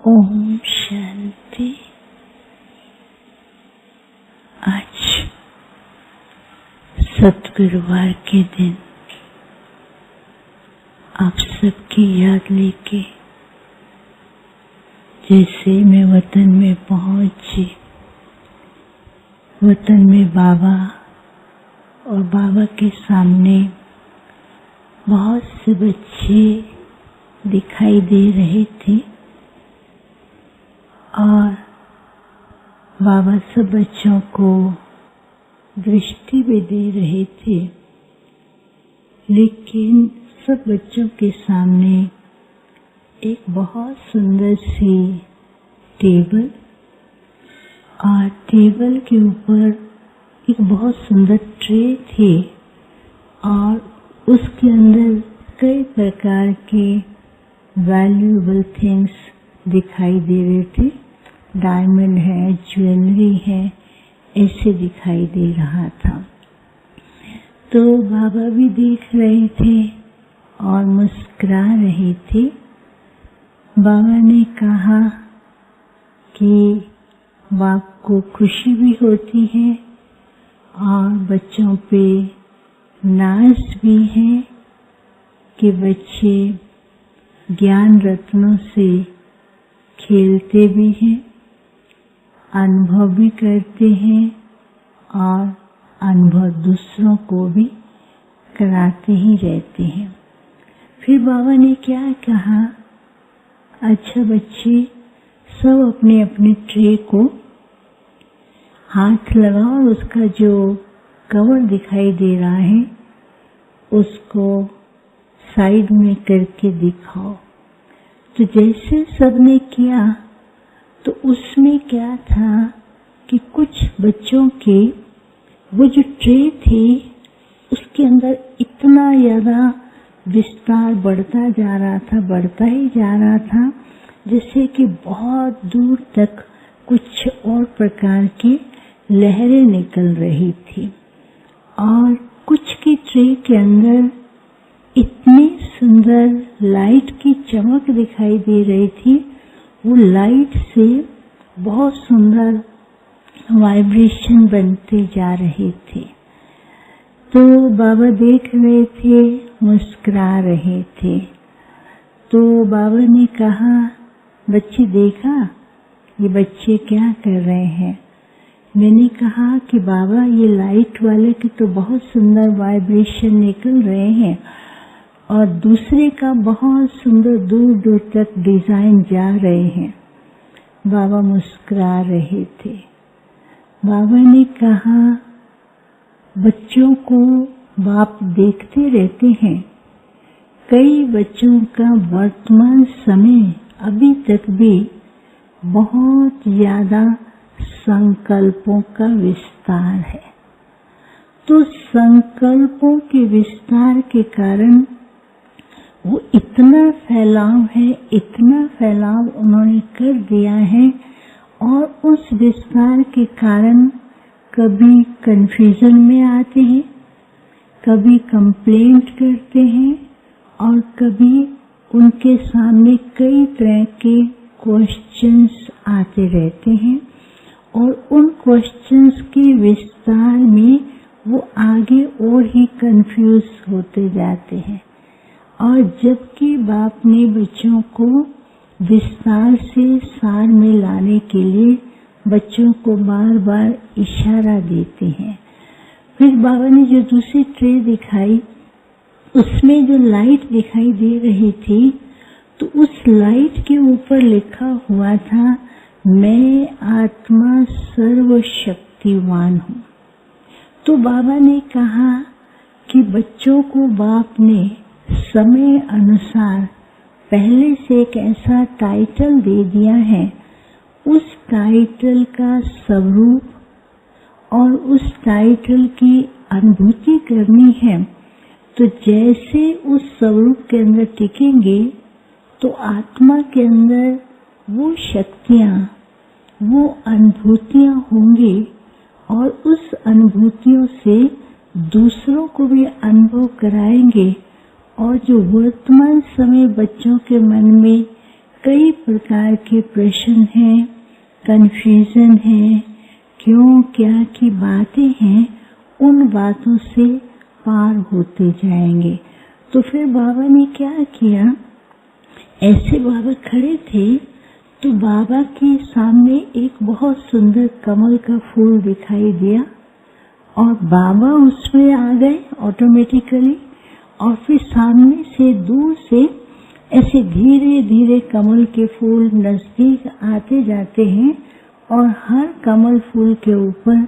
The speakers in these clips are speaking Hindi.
ओम शांति। आज सतगुरुवार के दिन आप सबकी याद लेके जैसे मैं वतन में पहुंची, वतन में बाबा और बाबा के सामने बहुत से बच्चे दिखाई दे रहे थे और बाबा सब बच्चों को दृष्टि भी दे रहे थे, लेकिन सब बच्चों के सामने एक बहुत सुंदर सी टेबल और टेबल के ऊपर एक बहुत सुंदर ट्रे थी और उसके अंदर कई प्रकार के वैल्यूएबल थिंग्स दिखाई दे रहे थे। डायमंड है, ज्वेलरी है, ऐसे दिखाई दे रहा था। तो बाबा भी देख रहे थे और मुस्कुरा रहे थे। बाबा ने कहा कि बाप को खुशी भी होती है और बच्चों पे नाज भी है कि बच्चे ज्ञान रत्नों से खेलते भी हैं, अनुभव भी करते हैं और अनुभव दूसरों को भी कराते ही रहते हैं। फिर बाबा ने क्या कहा, अच्छा बच्चे सब अपने अपने ट्रे को हाथ लगाओ और उसका जो कवर दिखाई दे रहा है उसको साइड में करके दिखाओ। तो जैसे सबने किया तो उसमें क्या था कि कुछ बच्चों के वो जो ट्रे थी उसके अंदर इतना ज्यादा विस्तार बढ़ता जा रहा था, जैसे कि बहुत दूर तक कुछ और प्रकार की लहरें निकल रही थी और कुछ के ट्रे के अंदर इतनी सुंदर लाइट की चमक दिखाई दे रही थी। वो लाइट से बहुत सुंदर वाइब्रेशन बनते जा रहे थे। तो बाबा देख रहे थे, मुस्कुरा रहे थे। तो बाबा ने कहा, बच्चे देखा ये बच्चे क्या कर रहे हैं? मैंने कहा कि बाबा ये लाइट वाले के तो बहुत सुंदर वाइब्रेशन निकल रहे हैं और दूसरे का बहुत सुंदर दूर दूर तक डिजाइन जा रहे हैं। बाबा मुस्कुरा रहे थे। बाबा ने कहा, बच्चों को बाप देखते रहते हैं। कई बच्चों का वर्तमान समय अभी तक भी बहुत ज्यादा संकल्पों का विस्तार है। तो संकल्पों के विस्तार के कारण वो इतना फैलाव उन्होंने कर दिया है और उस विस्तार के कारण कभी कंफ्यूजन में आते हैं, कभी कंप्लेंट करते हैं और कभी उनके सामने कई तरह के क्वेश्चंस आते रहते हैं और उन क्वेश्चंस के विस्तार में वो आगे और ही कंफ्यूज होते जाते हैं। और जबकि बाप ने बच्चों को विस्तार से सार में लाने के लिए बच्चों को बार बार इशारा देते हैं। फिर बाबा ने जो दूसरी ट्रे दिखाई उसमें जो लाइट दिखाई दे रही थी तो उस लाइट के ऊपर लिखा हुआ था, मैं आत्मा सर्वशक्तिवान हूँ। तो बाबा ने कहा कि बच्चों को बाप ने समय अनुसार पहले से एक ऐसा टाइटल दे दिया है, उस टाइटल का स्वरूप और उस टाइटल की अनुभूति करनी है। तो जैसे उस स्वरूप के अंदर टिकेंगे तो आत्मा के अंदर वो शक्तियाँ, वो अनुभूतियाँ होंगी और उस अनुभूतियों से दूसरों को भी अनुभव कराएंगे। और जो वर्तमान समय बच्चों के मन में कई प्रकार के प्रश्न हैं, कन्फ्यूजन है, क्यों क्या की बातें हैं, उन बातों से पार होते जाएंगे। तो फिर बाबा ने क्या किया, ऐसे बाबा खड़े थे तो बाबा के सामने एक बहुत सुंदर कमल का फूल दिखाई दिया और बाबा उसमें आ गए ऑटोमेटिकली। और फिर सामने से दूर से ऐसे धीरे धीरे कमल के फूल नजदीक आते जाते हैं और हर कमल फूल के ऊपर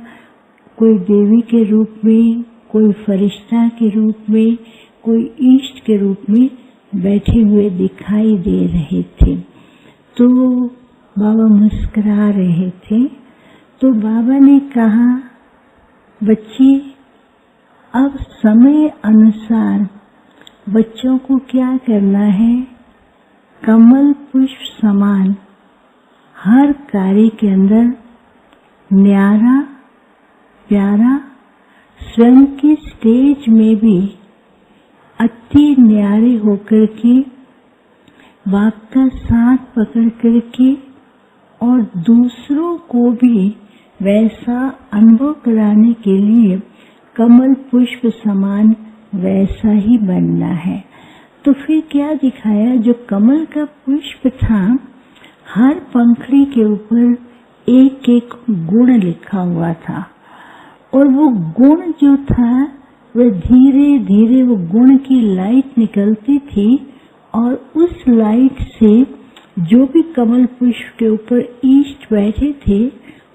कोई देवी के रूप में, कोई फरिश्ता के रूप में, कोई इष्ट के रूप में बैठे हुए दिखाई दे रहे थे। तो बाबा मुस्कुरा रहे थे। तो बाबा ने कहा, बच्चे अब समय अनुसार बच्चों को क्या करना है, कमल पुष्प समान हर कार्य के अंदर न्यारा प्यारा, स्वयं की स्टेज में भी अति न्यारे होकर के बाप का साथ पकड़ करके और दूसरों को भी वैसा अनुभव कराने के लिए कमल पुष्प समान वैसा ही बनना है। तो फिर क्या दिखाया, जो कमल का पुष्प था हर पंखड़ी के ऊपर एक एक गुण लिखा हुआ था और वो गुण जो था वह धीरे धीरे वो गुण की लाइट निकलती थी और उस लाइट से जो भी कमल पुष्प के ऊपर इष्ट बैठे थे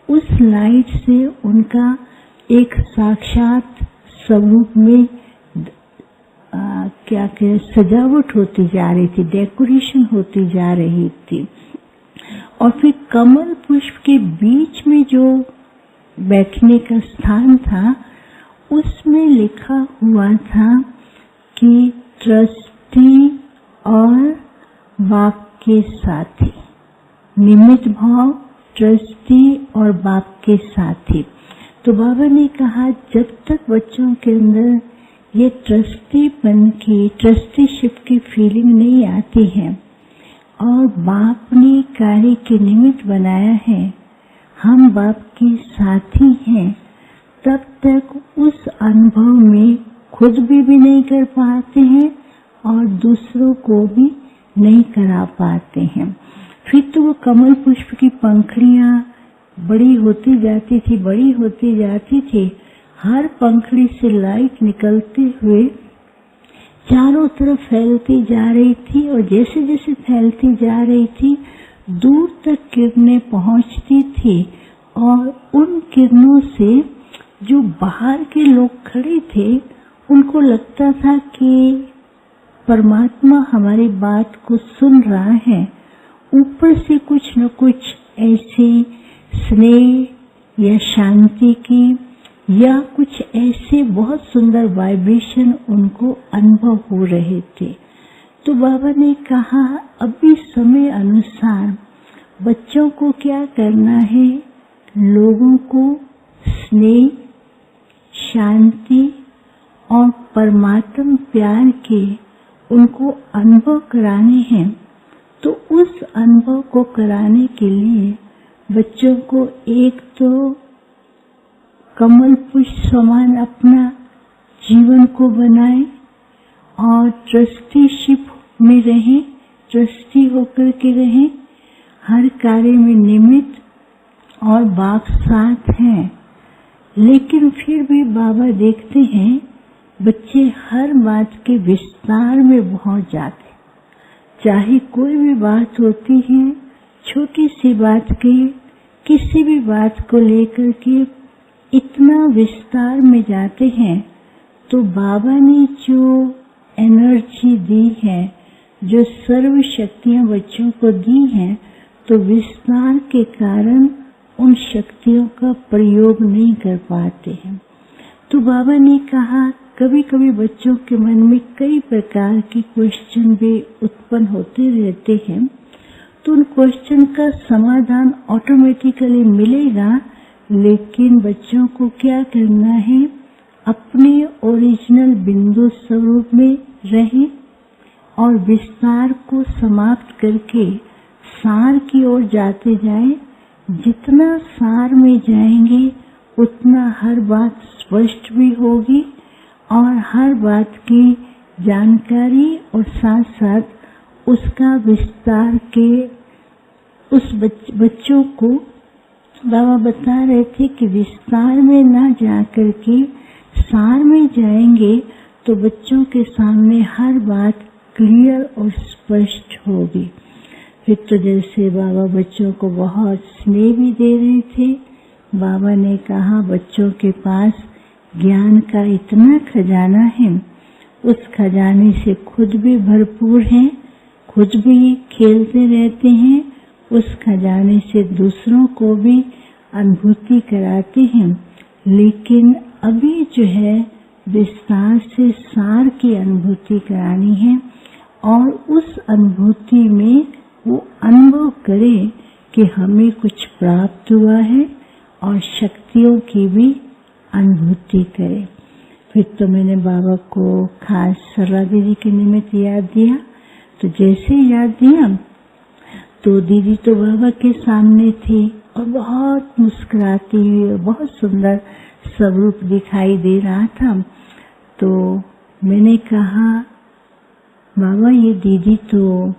उस लाइट से उनका एक साक्षात स्वरूप में क्या कहे सजावट होती जा रही थी, डेकोरेशन होती जा रही थी। और फिर कमल पुष्प के बीच में जो बैठने का स्थान था उसमें लिखा हुआ था कि ट्रस्टी और बाप के साथी, निमित्त भाव ट्रस्टी और बाप के साथी। तो बाबा ने कहा जब तक बच्चों के अंदर ये ट्रस्टीपन की, ट्रस्टीशिप की फीलिंग नहीं आती है और बाप ने कार्य के निमित्त बनाया है, हम बाप के साथी हैं, तब तक उस अनुभव में खुद भी नहीं कर पाते हैं और दूसरों को भी नहीं करा पाते हैं। फिर तो वो कमल पुष्प की पंखड़ियां बड़ी होती जाती थी, बड़ी होती जाती थी। हर पंखड़ी से लाइट निकलते हुए चारों तरफ फैलती जा रही थी और जैसे जैसे फैलती जा रही थी दूर तक किरणें पहुंचती थी और उन किरणों से जो बाहर के लोग खड़े थे उनको लगता था कि परमात्मा हमारी बात को सुन रहा है। ऊपर से कुछ न कुछ ऐसे स्नेह या शांति की या कुछ ऐसे बहुत सुंदर वाइब्रेशन उनको अनुभव हो रहे थे। तो बाबा ने कहा अभी समय अनुसार बच्चों को क्या करना है, लोगों को स्नेह, शांति और परमात्मा प्यार के उनको अनुभव कराने हैं। तो उस अनुभव को कराने के लिए बच्चों को एक तो कमल पुष्प समान अपना जीवन को बनाए और ट्रस्टीशिप में रहें, ट्रस्टी होकर के रहें, हर कार्य में निमित्त और बाप साथ हैं। लेकिन फिर भी बाबा देखते हैं बच्चे हर बात के विस्तार में पहुंच जाते, चाहे कोई भी बात होती है, छोटी सी बात के किसी भी बात को लेकर के इतना विस्तार में जाते हैं। तो बाबा ने जो एनर्जी दी है, जो सर्व शक्तियां बच्चों को दी हैं, तो विस्तार के कारण उन शक्तियों का प्रयोग नहीं कर पाते हैं। तो बाबा ने कहा कभी कभी बच्चों के मन में कई प्रकार के क्वेश्चन भी उत्पन्न होते रहते हैं, तो उन क्वेश्चन का समाधान ऑटोमेटिकली मिलेगा। लेकिन बच्चों को क्या करना है, अपने ओरिजिनल बिंदु स्वरूप में रहें और विस्तार को समाप्त करके सार की ओर जाते जाएं। जितना सार में जाएंगे उतना हर बात स्पष्ट भी होगी और हर बात की जानकारी और साथ साथ उसका विस्तार के उस बच्चों को बाबा बता रहे थे कि विस्तार में ना जाकर के सार में जाएंगे तो बच्चों के सामने हर बात क्लियर और स्पष्ट होगी। फिर तो जैसे बाबा बच्चों को बहुत स्नेह भी दे रहे थे, बाबा ने कहा बच्चों के पास ज्ञान का इतना खजाना है, उस खजाने से खुद भी भरपूर हैं, खुद भी खेलते रहते हैं, उस खजाने से दूसरों को भी अनुभूति कराते हैं। लेकिन अभी जो है विस्तार से सार की अनुभूति करानी है और उस अनुभूति में वो अनुभव करे कि हमें कुछ प्राप्त हुआ है और शक्तियों की भी अनुभूति करे। फिर तो मैंने बाबा को खास सरला दीदी के निमित्त याद दिया। तो जैसे याद दिया तो दीदी तो बाबा के सामने थी और बहुत मुस्कुराती हुई और बहुत सुंदर स्वरूप दिखाई दे रहा था। तो मैंने कहा बाबा ये दीदी तो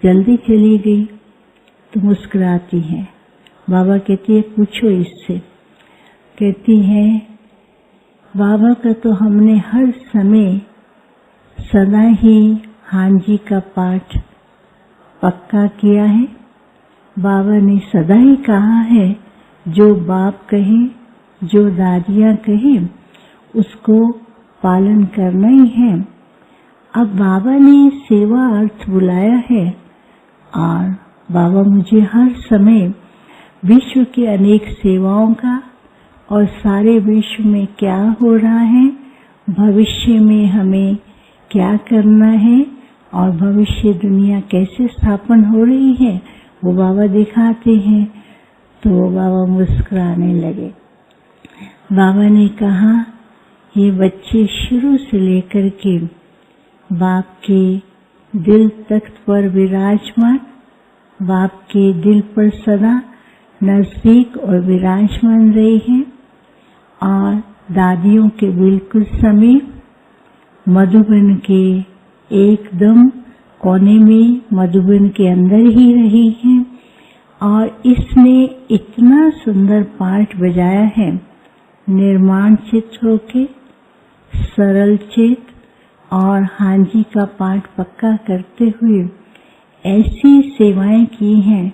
जल्दी चली गई। तो मुस्कुराती है। बाबा कहती है पूछो इससे। कहती है बाबा का तो हमने हर समय सदा ही हाँ जी का पाठ पक्का किया है। बाबा ने सदा ही कहा है जो बाप कहे, जो दादियाँ कहे उसको पालन करना ही है। अब बाबा ने सेवा अर्थ बुलाया है और बाबा मुझे हर समय विश्व की अनेक सेवाओं का और सारे विश्व में क्या हो रहा है, भविष्य में हमें क्या करना है और भविष्य दुनिया कैसे स्थापन हो रही है वो बाबा दिखाते हैं। तो बाबा मुस्कुराने लगे। बाबा ने कहा ये बच्चे शुरू से लेकर के बाप के दिल तख्त पर विराजमान, बाप के दिल पर सदा नजदीक और विराजमान रहे हैं और दादियों के बिल्कुल समीप मधुबन के एकदम कोने में मधुबन के अंदर ही रही हैं और इसने इतना सुंदर पाठ बजाया है, निर्माण चित्त होके सरल चित्त और हांजी का पाठ पक्का करते हुए ऐसी सेवाएं की हैं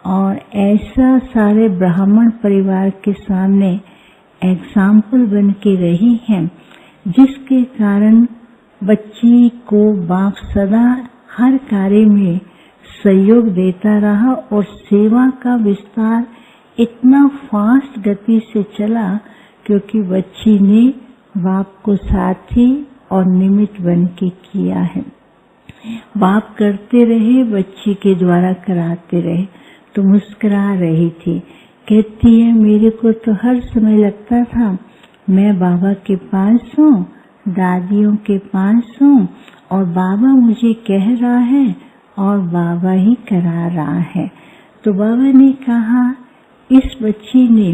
और ऐसा सारे ब्राह्मण परिवार के सामने एग्जाम्पल बन के रही हैं, जिसके कारण बच्ची को बाप सदा हर कार्य में सहयोग देता रहा और सेवा का विस्तार इतना फास्ट गति से चला क्योंकि बच्ची ने बाप को साथी और निमित्त बन के किया है। बाप करते रहे, बच्ची के द्वारा कराते रहे। तो मुस्कुरा रही थी। कहती है मेरे को तो हर समय लगता था मैं बाबा के पास हूँ, दादियों के पास हूँ और बाबा मुझे कह रहा है और बाबा ही करा रहा है। तो बाबा ने कहा इस बच्ची ने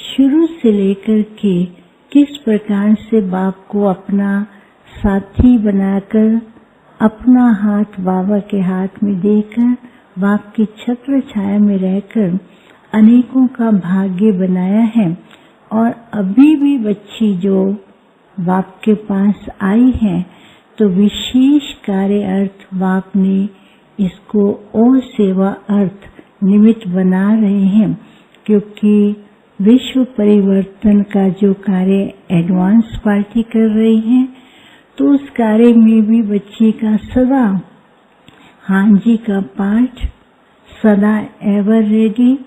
शुरू से लेकर के किस प्रकार से बाप को अपना साथी बनाकर अपना हाथ बाबा के हाथ में देकर बाप की छत्र छाया में रहकर अनेकों का भाग्य बनाया है। और अभी भी बच्ची जो बाप के पास आई है तो विशेष कार्य अर्थ बाप ने इसको और सेवा अर्थ निमित्त बना रहे हैं, क्योंकि विश्व परिवर्तन का जो कार्य एडवांस पार्टी कर रही है तो उस कार्य में भी बच्ची का सदा हाँ जी का पाठ, सदा एवर रेडी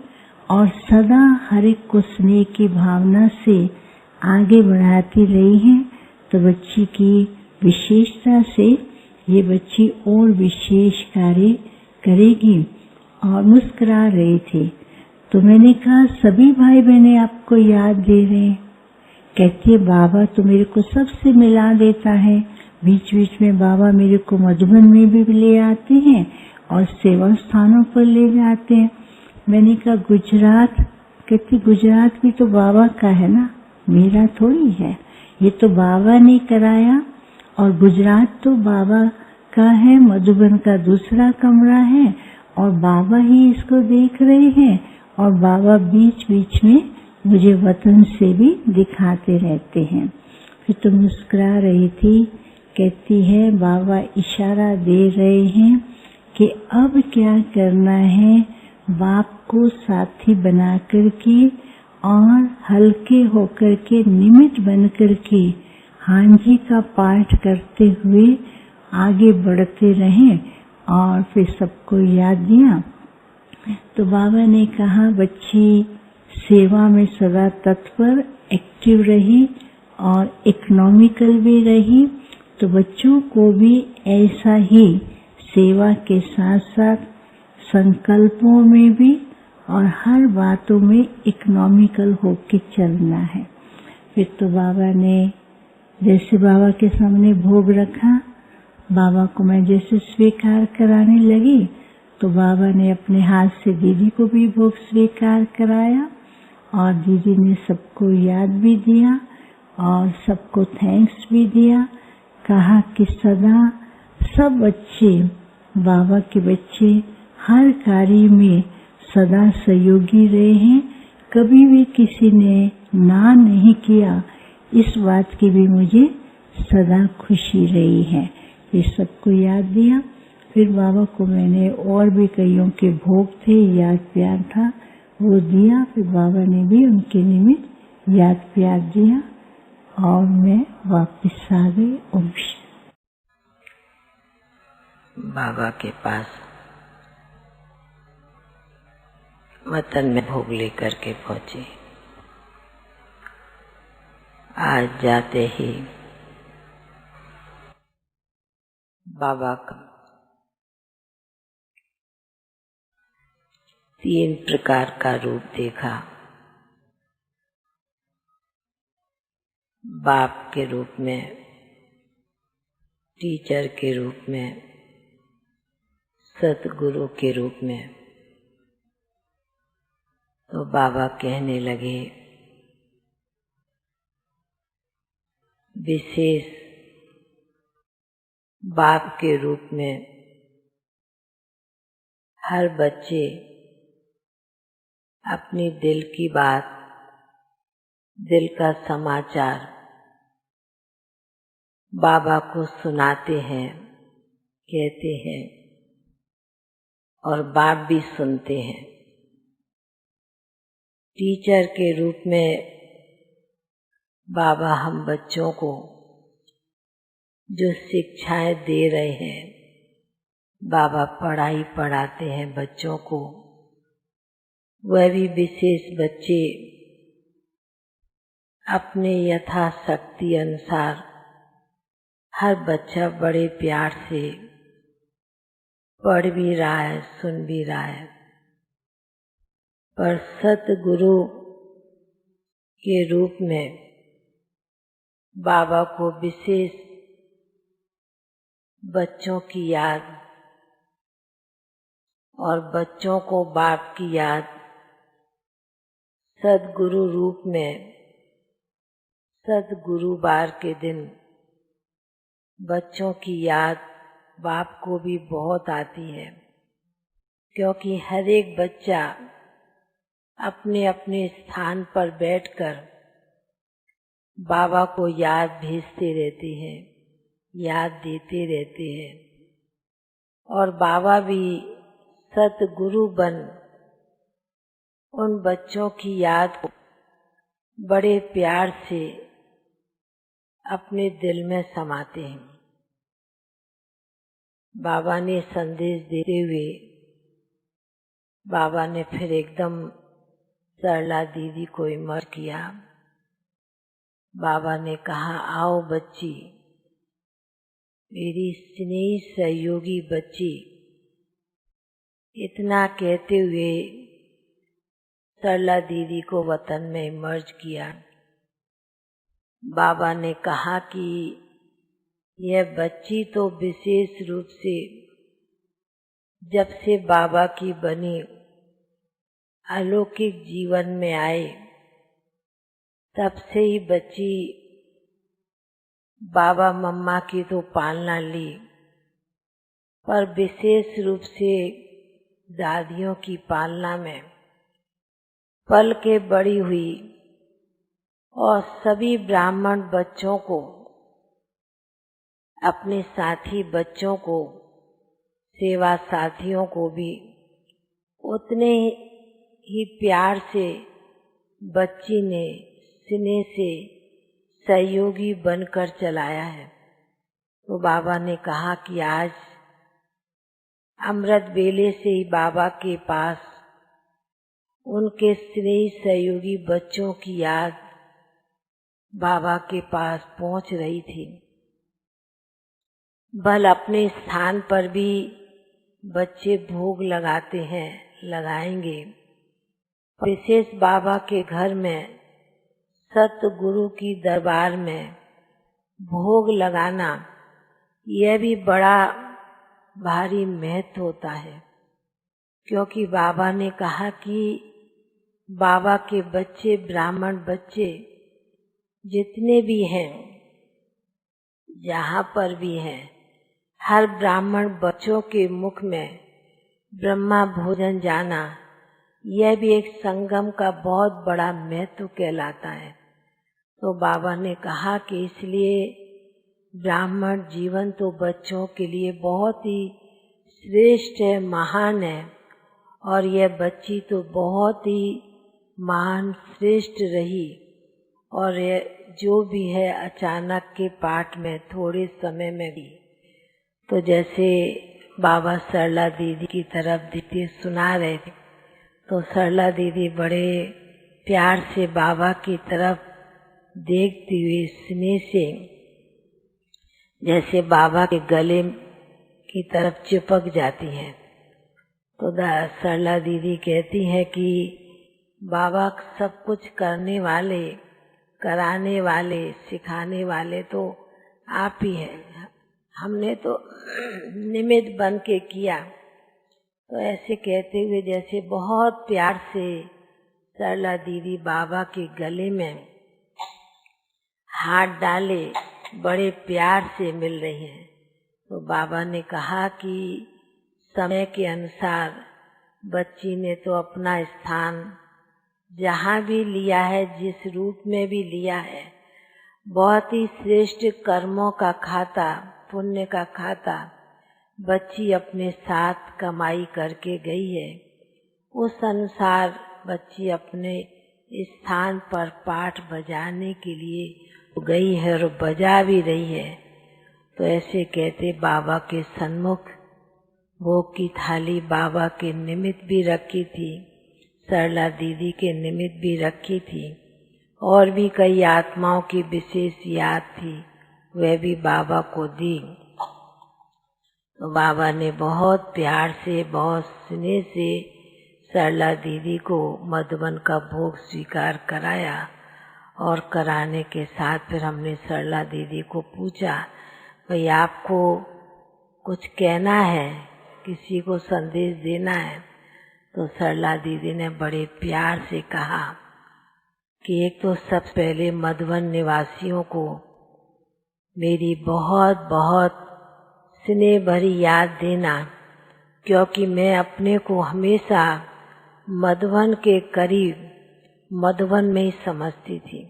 और सदा हर एक को स्नेह की भावना से आगे बढ़ाती रही है। तो बच्ची की विशेषता से ये बच्ची और विशेष कार्य करेगी। और मुस्कुरा रहे थे। तो मैंने कहा सभी भाई बहनें आपको याद दे रहे हैं। कहती है बाबा तो मेरे को सबसे मिला देता है, बीच बीच में बाबा मेरे को मधुबन में भी ले आते हैं और सेवा स्थानों पर ले जाते हैं। मैंने कहा गुजरात, कहती गुजरात भी तो बाबा का है ना, मेरा थोड़ी है, ये तो बाबा ने कराया और गुजरात तो बाबा का है, मधुबन का दूसरा कमरा है और बाबा ही इसको देख रहे हैं और बाबा बीच बीच में मुझे वतन से भी दिखाते रहते हैं। फिर तो मुस्कुरा रही थी, कहती है बाबा इशारा दे रहे हैं कि अब क्या करना है, बाप को साथी बना करके और हल्के होकर के निमित्त बन करके हाँ जी का पाठ करते हुए आगे बढ़ते रहें। और फिर सबको याद दिया तो बाबा ने कहा बच्ची सेवा में सदा तत्पर एक्टिव रही और इकोनॉमिकल भी रही, तो बच्चों को भी ऐसा ही सेवा के साथ साथ संकल्पों में भी और हर बातों में इकोनॉमिकल होके चलना है। फिर तो बाबा ने जैसे बाबा के सामने भोग रखा, बाबा को मैं जैसे स्वीकार कराने लगी तो बाबा ने अपने हाथ से दीदी को भी भोग स्वीकार कराया और दीदी ने सबको याद भी दिया और सबको थैंक्स भी दिया। कहा कि सदा सब बच्चे, बाबा के बच्चे हर कार्य में सदा सहयोगी रहे हैं, कभी भी किसी ने ना नहीं किया, इस बात की भी मुझे सदा खुशी रही है। ये सबको याद दिया। फिर बाबा को मैंने और भी कईयों के भोग थे, याद प्यार था, वो दिया। फिर बाबा ने भी उनके निमित्त याद प्यार दिया और मैं वापस आ गई। ओम बाबा के पास वतन में भोग लेकर के पहुंची। आज जाते ही बाबा का 3 प्रकार का रूप देखा। बाप के रूप में, टीचर के रूप में, सतगुरु के रूप में। तो बाबा कहने लगे विशेष बाप के रूप में हर बच्चे अपनी दिल की बात, दिल का समाचार बाबा को सुनाते हैं, कहते हैं और बाप भी सुनते हैं। टीचर के रूप में बाबा हम बच्चों को जो शिक्षाएं दे रहे हैं, बाबा पढ़ाई पढ़ाते हैं बच्चों को, वह भी विशेष बच्चे अपने यथाशक्ति अनुसार हर बच्चा बड़े प्यार से पढ़ भी रहा है, सुन भी रहा है। पर सतगुरु के रूप में बाबा को विशेष बच्चों की याद और बच्चों को बाप की याद, सतगुरु रूप में सतगुरुवार के दिन बच्चों की याद बाप को भी बहुत आती है, क्योंकि हर एक बच्चा अपने अपने स्थान पर बैठकर बाबा को याद भेजते रहते हैं, याद देते रहते हैं। और बाबा भी सतगुरु बन उन बच्चों की याद को बड़े प्यार से अपने दिल में समाते हैं। बाबा ने संदेश देते हुए बाबा ने फिर एकदम सरला दीदी को इमर्ज किया। बाबा ने कहा, आओ बच्ची, मेरी स्नेही सहयोगी बच्ची। इतना कहते हुए सरला दीदी को वतन में इमर्ज किया। बाबा ने कहा कि यह बच्ची तो विशेष रूप से जब से बाबा की बनी अलौकिक जीवन में आए, तब से ही बच्ची बाबा मम्मा की तो पालना ली, पर विशेष रूप से दादियों की पालना में पल के बड़ी हुई और सभी ब्राह्मण बच्चों को, अपने साथी बच्चों को, सेवा साथियों को भी उतने ही प्यार से बच्ची ने स्नेह से सहयोगी बनकर चलाया है। तो बाबा ने कहा कि आज अमृत वेले से ही बाबा के पास उनके स्नेही सहयोगी बच्चों की याद बाबा के पास पहुंच रही थी। भल अपने स्थान पर भी बच्चे भोग लगाते हैं, लगाएंगे। विशेष बाबा के घर में सतगुरु की दरबार में भोग लगाना, यह भी बड़ा भारी महत्व होता है, क्योंकि बाबा ने कहा कि बाबा के बच्चे, ब्राह्मण बच्चे जितने भी हैं, जहाँ पर भी हैं, हर ब्राह्मण बच्चों के मुख में ब्रह्मा भोजन जाना, यह भी एक संगम का बहुत बड़ा महत्व कहलाता है। तो बाबा ने कहा कि इसलिए ब्राह्मण जीवन तो बच्चों के लिए बहुत ही श्रेष्ठ है, महान है, और यह बच्ची तो बहुत ही महान श्रेष्ठ रही। और यह जो भी है अचानक के पाठ में थोड़े समय में भी, तो जैसे बाबा सरला दीदी की तरफ दीदी सुना रहे थे, तो सरला दीदी बड़े प्यार से बाबा की तरफ देखती हुई स्नेह से जैसे बाबा के गले की तरफ चिपक जाती हैं। तो सरला दीदी कहती हैं कि बाबा सब कुछ करने वाले, कराने वाले, सिखाने वाले तो आप ही हैं, हमने तो निमित्त बन के किया। तो ऐसे कहते हुए जैसे बहुत प्यार से सरला दीदी बाबा के गले में हाथ डाले, बड़े प्यार से मिल रही हैं। तो बाबा ने कहा कि समय के अनुसार बच्ची ने तो अपना स्थान जहाँ भी लिया है, जिस रूप में भी लिया है, बहुत ही श्रेष्ठ कर्मों का खाता, पुण्य का खाता बच्ची अपने साथ कमाई करके गई है। उस अनुसार बच्ची अपने स्थान पर पाठ बजाने के लिए गई है और बजा भी रही है। तो ऐसे कहते बाबा के सन्मुख भोग की थाली बाबा के निमित्त भी रखी थी, सरला दीदी के निमित्त भी रखी थी, और भी कई आत्माओं की विशेष याद थी, वह भी बाबा को दी। तो बाबा ने बहुत प्यार से, बहुत स्नेह से सरला दीदी को मधुबन का भोग स्वीकार कराया। और कराने के साथ फिर हमने सरला दीदी को पूछा, भाई आपको कुछ कहना है, किसी को संदेश देना है? तो सरला दीदी ने बड़े प्यार से कहा कि एक तो सबसे पहले मधुबन निवासियों को मेरी बहुत बहुत स्नेह भरी याद देना, क्योंकि मैं अपने को हमेशा मधुबन के करीब, मधुबन में ही समझती थी।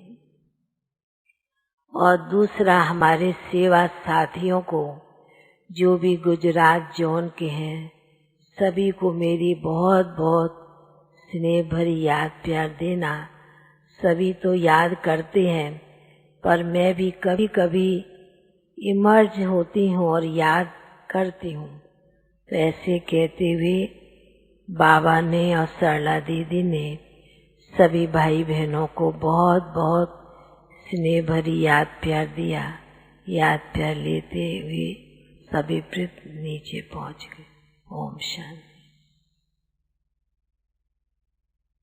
और दूसरा हमारे सेवा साथियों को, जो भी गुजरात जोन के हैं, सभी को मेरी बहुत बहुत स्नेह भरी याद प्यार देना। सभी तो याद करते हैं, पर मैं भी कभी कभी इमर्ज होती हूँ और याद करती हूँ। तो ऐसे कहते हुए बाबा ने और सरला दीदी ने सभी भाई बहनों को बहुत बहुत स्नेह भरी याद प्यार दिया। याद प्यार लेते हुए सभी प्रीत नीचे पहुँच गए। ओम शांति।